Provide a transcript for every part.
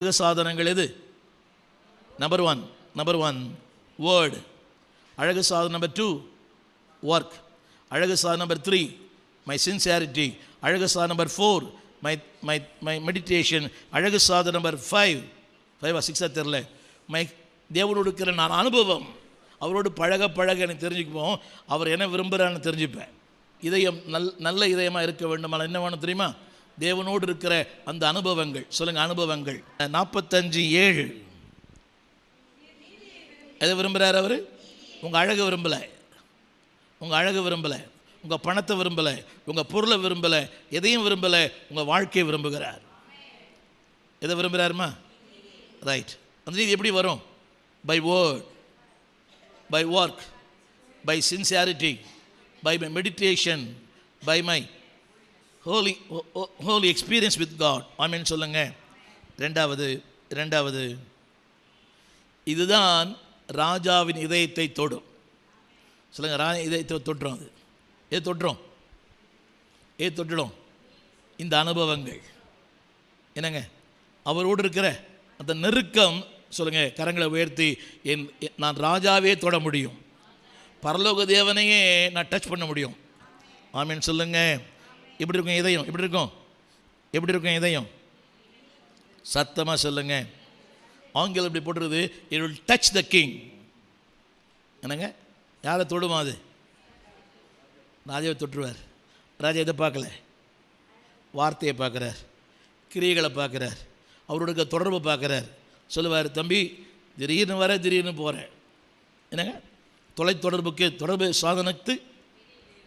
அழகு சாதனங்கள் எது? Number one word. அழகு சாதனம் நம்பர் 2 ஒர்க். அழகு சாதனம் நம்பர் 3 மை சின்சியாரிட்டி. அழகு சாதனம் நம்பர் 4 மை மெடிடேஷன். அழகு சாதனம் நம்பர் 5 6 தெரில மை தேவனோடு இருக்கிற நான் அனுபவம். அவரோடு பழக எனக்கு தெரிஞ்சுக்குவோம், அவர் என்ன விரும்புகிறான்னு தெரிஞ்சுப்பேன். இதயம் நல்ல இதயமாக இருக்க வேண்டுமா? என்ன வேணும் தெரியுமா? தேவனோடு இருக்கிற அந்த அனுபவங்கள். சொல்லுங்கள், அனுபவங்கள். 45:7 எதை விரும்புகிறார் அவர்? உங்கள் அழகு விரும்பலை, உங்கள் பணத்தை விரும்பலை, உங்கள் பொருளை விரும்பலை, எதையும் விரும்பலை, உங்கள் வாழ்க்கையை விரும்புகிறார். எதை விரும்புகிறாருமா? ரைட். அந்த நீதி எப்படி வரும்? By word, by work, by sincerity, by my meditation, by my holy experience with God. Amen சொல்லுங்க. இரண்டாவது இதுதான் ராஜாவின் இதயத்தை தொடும். சொல்லுங்க, ராஜா இதயத்தை தொட்டுரும். அது ஏது தொட்டுடும்? இந்த அனுபவங்கள் என்னங்க, அவரோடு இருக்கிற அந்த நெருக்கம். சொல்லுங்க, கரங்களை உயர்த்தி, நான் ராஜாவே தொட முடியும், பரலோக தேவனையே நான் டச் பண்ண முடியும். ஆமென் சொல்லுங்க. எப்படி இருக்கும் இதயம்? எப்படி இருக்கும் இதயம்? சத்தமாக சொல்லுங்க. ஆங்கிலம் இப்படி போட்டுருது, it will touch the king. என்னங்க, யாரை தொடுமா? அது ராஜாவை தொட்டுருவார். ராஜா இதை பார்க்கல, வார்த்தையை பார்க்குறார், கிரியைகளை பார்க்குறார், அவரோட தொடர்பு பார்க்குறார். சொல்லுவார், தம்பி திடீர்னு வர திடீர்னு போகிறேன். என்னங்க,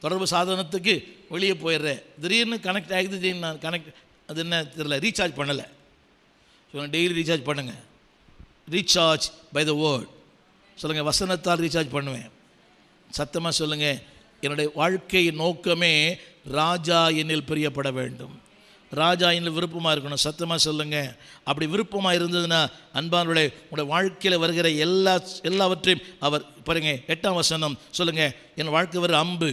தொடர்பு சாதனத்துக்கு வெளியே போயிடுறேன், திடீர்னு கனெக்ட் ஆகிடுது, திடீர்னு நான் கனெக்ட் அது என்ன தெரியல, ரீசார்ஜ் பண்ணலை. சொல்லுங்கள், டெய்லி ரீசார்ஜ் பண்ணுங்கள். Recharge by the word. சொல்லுங்கள், வசனத்தால் ரீசார்ஜ் பண்ணுவேன். சத்தமாக சொல்லுங்கள், என்னுடைய வாழ்க்கை நோக்கமே ராஜா என்னில் பிரியப்பட வேண்டும், ராஜா என்னில் விருப்பமாக இருக்கணும். சத்தமாக சொல்லுங்கள். அப்படி விருப்பமாக இருந்ததுன்னா அன்பானவர்களே, உங்களுடைய வாழ்க்கையில் வருகிற எல்லாவற்றையும் அவர் பாருங்க. 8ஆம் வசனம் சொல்லுங்கள், என் வாழ்க்கை வர அம்பு.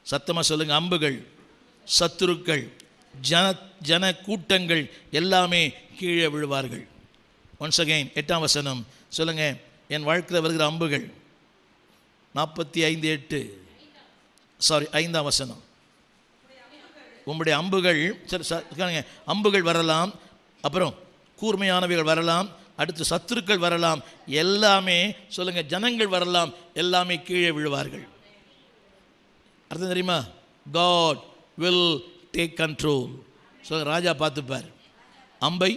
சத்தமாக சொல்லுங்கள், அம்புகள், சத்துருக்கள், ஜன கூட்டங்கள் எல்லாமே கீழே விழுவார்கள். ஒன்ஸ் அகைன் 8ஆம் வசனம் சொல்லுங்கள், என் வாழ்க்கையில் வருகிற அம்புகள். 45:8 5ஆம் வசனம், உங்களுடைய அம்புகள். சரி, அம்புகள் வரலாம், அப்புறம் கூர்மையானவைகள் வரலாம், அடுத்து சத்துருக்கள் வரலாம், எல்லாமே சொல்லுங்கள், ஜனங்கள் வரலாம், எல்லாமே கீழே விழுவார்கள். அர்த்தம் தெரியுமா? God will take control. சொல்லுங்கள், ராஜா பார்த்துப்பார். அம்பை